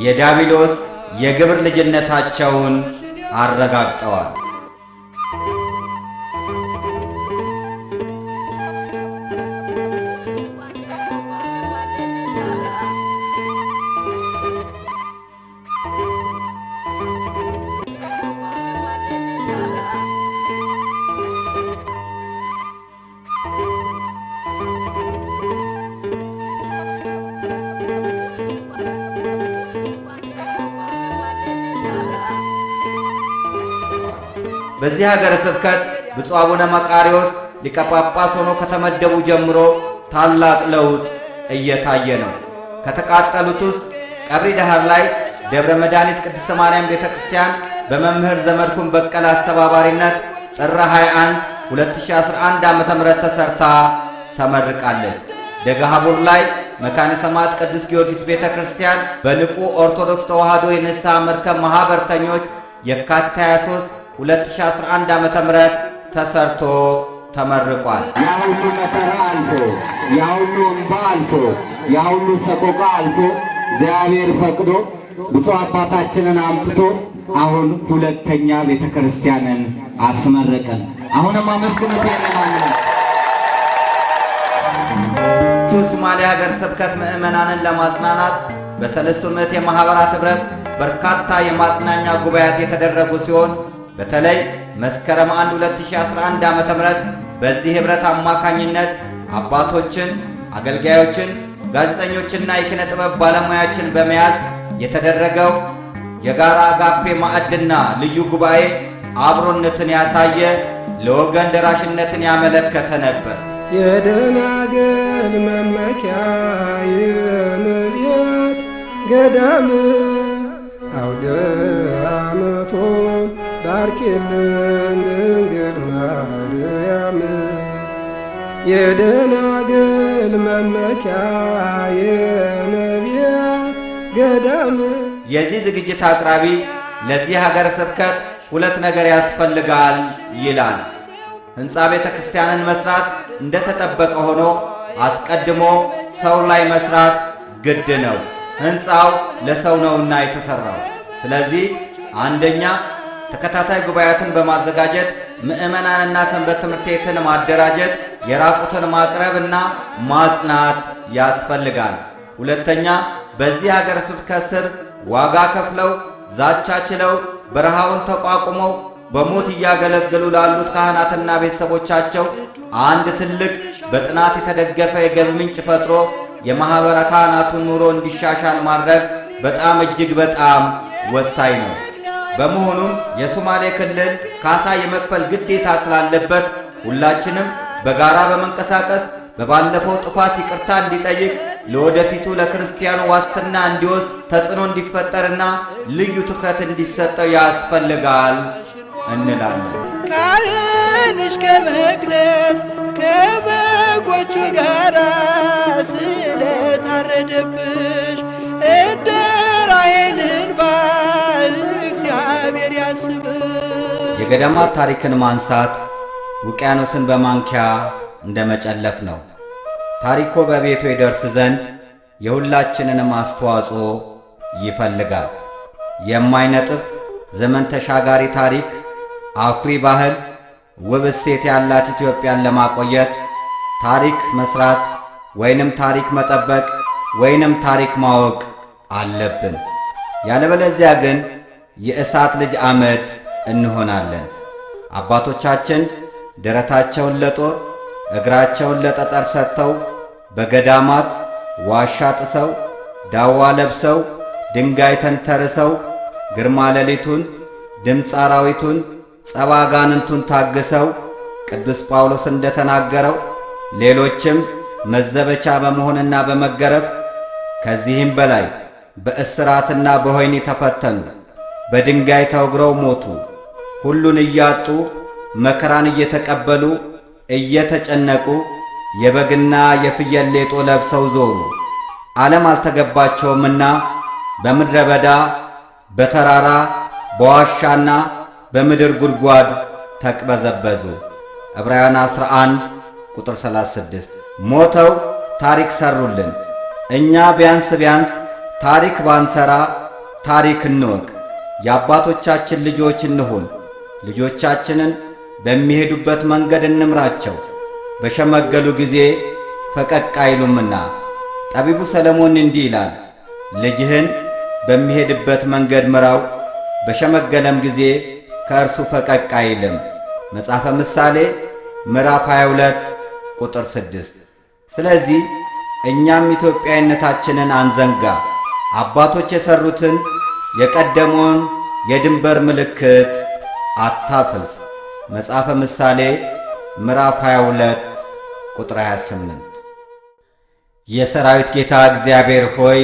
የዲያብሎስ የግብር ልጅነታቸውን አረጋግጠዋል። በዚህ ሀገረ ስብከት ብፁዕ አቡነ መቃርዮስ ሊቀ ጳጳስ ሆኖ ከተመደቡ ጀምሮ ታላቅ ለውጥ እየታየ ነው። ከተቃጠሉት ውስጥ ቀብሪ ዳሃር ላይ ደብረ መድኃኒት ቅድስት ማርያም ቤተ ክርስቲያን በመምህር ዘመድኩን በቀለ አስተባባሪነት ጥር 21 2011 ዓ.ም ተሰርታ ተመርቃለች። ደገሃቡር ላይ መካነ ሰማዕት ቅዱስ ጊዮርጊስ ቤተ ክርስቲያን በንቁ ኦርቶዶክስ ተዋሕዶ የንስሐ መርከብ ማኅበርተኞች የካቲት 23 2011 ዓ.ም ተሰርቶ ተመርቋል። ያሁሉ መከራ አልፎ ያሁሉ እንባ አልፎ ያሁሉ ሰቆቃ አልፎ እግዚአብሔር ፈቅዶ ብፁዕ አባታችንን አምጥቶ አሁን ሁለተኛ ቤተ ክርስቲያንን አስመረቀን። አሁንም አመስግኑት። ሶማሌ ሀገረ ስብከት ምዕመናንን ለማጽናናት በሰለስቱ ምዕት የማኅበራት ኅብረት በርካታ የማጽናኛ ጉባኤያት የተደረጉ ሲሆን በተለይ መስከረም 1 2011 ዓ.ም በዚህ ኅብረት አማካኝነት አባቶችን፣ አገልጋዮችን፣ ጋዜጠኞችና የኪነ ጥበብ ባለሙያዎችን በመያዝ የተደረገው የጋራ አጋፔ ማዕድና ልዩ ጉባኤ አብሮነትን ያሳየ ለወገን ደራሽነትን ያመለከተ ነበር። የደናግል መመኪያ የነቢያት ገዳም አውደ ዓመቱን ባርኪልን ድንግል ማርያም የደናግል መመኪያ የነቢያት ገዳም። የዚህ ዝግጅት አቅራቢ ለዚህ ሀገረ ስብከት 2 ነገር ያስፈልጋል ይላል። ሕንፃ ቤተ ክርስቲያንን መስራት እንደተጠበቀ ሆኖ አስቀድሞ ሰው ላይ መስራት ግድ ነው። ሕንፃው ለሰው ነውና የተሰራው። ስለዚህ አንደኛ ተከታታይ ጉባኤያትን በማዘጋጀት ምዕመናንና ሰንበት ትምህርት ቤትን ማደራጀት፣ የራቁትን ማቅረብና ማጽናት ያስፈልጋል። ሁለተኛ በዚህ ሀገረ ስብከት ስር ዋጋ ከፍለው ዛቻ ችለው በረሃውን ተቋቁመው በሞት እያገለገሉ ላሉት ካህናትና ቤተሰቦቻቸው አንድ ትልቅ በጥናት የተደገፈ የገቢ ምንጭ ፈጥሮ የማኅበረ ካህናቱን ኑሮ እንዲሻሻል ማድረግ በጣም እጅግ በጣም ወሳኝ ነው። በመሆኑም የሶማሌ ክልል ካሳ የመክፈል ግዴታ ስላለበት ሁላችንም በጋራ በመንቀሳቀስ በባለፈው ጥፋት ይቅርታ እንዲጠይቅ ለወደፊቱ ለክርስቲያኑ ዋስትና እንዲወስድ ተጽዕኖ እንዲፈጠርና ልዩ ትኩረት እንዲሰጠው ያስፈልጋል እንላለን። ካህንሽ ከመቅደስ ከበጎቹ ጋር ስለታረደብሽ እንደ ራሔል እንባ እግዚአብሔር ያስብሽ። የገዳማት ታሪክን ማንሳት ውቅያኖስን በማንኪያ እንደ መጨለፍ ነው። ታሪኮ በቤቱ ይደርስ ዘንድ የሁላችንንም አስተዋጽኦ ይፈልጋል። የማይነጥፍ ዘመን ተሻጋሪ ታሪክ፣ አኩሪ ባህል፣ ውብ እሴት ያላት ኢትዮጵያን ለማቆየት ታሪክ መስራት ወይንም ታሪክ መጠበቅ ወይንም ታሪክ ማወቅ አለብን። ያለበለዚያ ግን የእሳት ልጅ አመድ እንሆናለን። አባቶቻችን ደረታቸውን ለጦር እግራቸውን ለጠጠር ሰጥተው በገዳማት ዋሻ ጥሰው ዳዋ ለብሰው ድንጋይ ተንተርሰው ግርማ ሌሊቱን ድምፀ አራዊቱን ጸባ አጋንንቱን ታግሰው ቅዱስ ጳውሎስ እንደተናገረው ሌሎችም መዘበቻ በመሆንና በመገረፍ ከዚህም በላይ በእስራትና በወህኒ ተፈተኑ፣ በድንጋይ ተወግረው ሞቱ። ሁሉን እያጡ መከራን እየተቀበሉ እየተጨነቁ የበግና የፍየል ሌጦ ለብሰው ዞሩ። ዓለም አልተገባቸውምና በምድረ በዳ በተራራ በዋሻና በምድር ጉድጓድ ተቅበዘበዙ። ዕብራውያን 11 ቁጥር 36። ሞተው ታሪክ ሰሩልን። እኛ ቢያንስ ታሪክ ባንሰራ ታሪክ እንወቅ። የአባቶቻችን ልጆች እንሁን። ልጆቻችንን በሚሄዱበት መንገድ እንምራቸው። በሸመገሉ ጊዜ ፈቀቅ አይሉምና። ጠቢቡ ሰለሞን እንዲህ ይላል፣ ልጅህን በሚሄድበት መንገድ ምራው፣ በሸመገለም ጊዜ ከእርሱ ፈቀቅ አይልም። መጽሐፈ ምሳሌ ምዕራፍ 22 ቁጥር 6። ስለዚህ እኛም ኢትዮጵያዊነታችንን አንዘንጋ። አባቶች የሰሩትን የቀደመውን የድንበር ምልክት አታፍልስ። መጽሐፈ ምሳሌ ምዕራፍ 22 ቁጥር 28። የሰራዊት ጌታ እግዚአብሔር ሆይ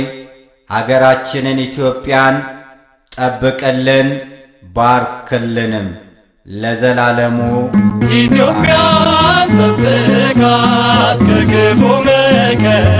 አገራችንን ኢትዮጵያን ጠብቅልን፣ ባርክልንም ለዘላለሙ። ኢትዮጵያን ጠብቃት ከክፉ መከራ